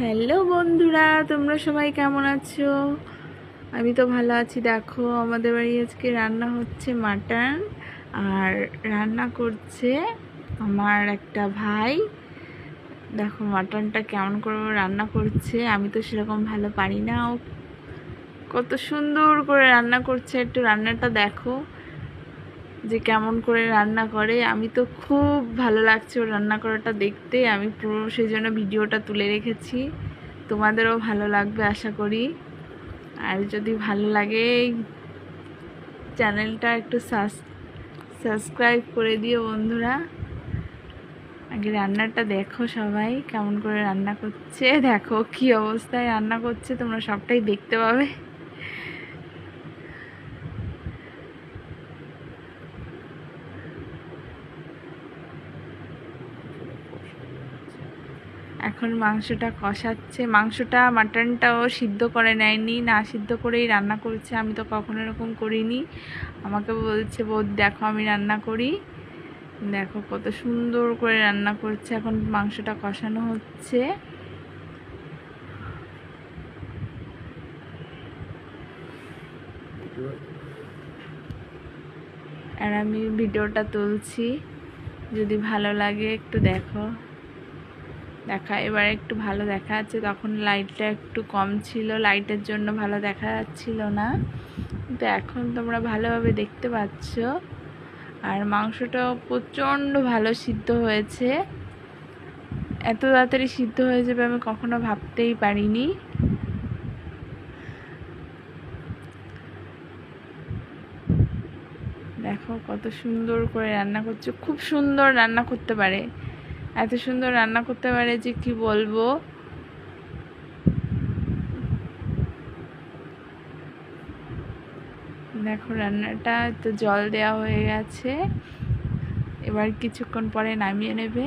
Hello বন্ধুরা, তোমরা সবাই কেমন আছো? আমি তো ভালো আছি। দেখো, আমাদের বাড়ি আজকে রান্না হচ্ছে মাটন, আর রান্না করছে আমার একটা ভাই। দেখো মাটনটা কেমন করে রান্না করছে, আমি তো সেরকম ভালো পারি না। ও কত সুন্দর করে রান্না করছে, একটু রান্নাটা দেখো যে কেমন করে রান্না করে। আমি তো খুব ভালো লাগছে ওর রান্না করাটা দেখতে, আমি পুরো সেই জন্য ভিডিওটা তুলে রেখেছি। তোমাদেরও ভালো লাগবে আশা করি। আর যদি ভালো লাগে চ্যানেলটা একটু সাবস্ক্রাইব করে দিও বন্ধুরা। আগে রান্নাটা দেখো, সবাই কেমন করে রান্না করছে, দেখো কি অবস্থায় রান্না করছে, তোমরা সবটাই দেখতে পাবে। এখন মাংসটা কষাচ্ছে, মাংসটা মাটনটাও সিদ্ধ করে নেয়নি, না সিদ্ধ করেই রান্না করছে। আমি তো কখনো এরকম করিনি। আমাকে বলছে বৌদি দেখো আমি রান্না করি, দেখো কত সুন্দর করে রান্না করছে। এখন মাংসটা কষানো হচ্ছে। আর আমি ভিডিওটা তুলছি, যদি ভালো লাগে একটু দেখো। এবার একটু ভালো দেখা যাচ্ছে, তখন লাইটটা একটু কম ছিল, লাইটের জন্য ভালো দেখা যাচ্ছিল না, কিন্তু এখন তোমরা ভালোভাবে দেখতে পাচ্ছ। আর মাংসটাও প্রচণ্ড ভালো সিদ্ধ হয়েছে, এত তাড়াতাড়ি সিদ্ধ হয়ে যাবে আমি কখনো ভাবতেই পারিনি। দেখো কত সুন্দর করে রান্না করছে, খুব সুন্দর রান্না করতে পারে, এত সুন্দর রান্না করতে পারে যে কি বলবো। দেখো রান্নাটা তো জল দেওয়া হয়ে গেছে, এবার কিছুক্ষণ পরে নামিয়ে নেবে।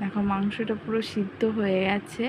দেখো মাংসটা পুরো সিদ্ধ হয়ে গেছে।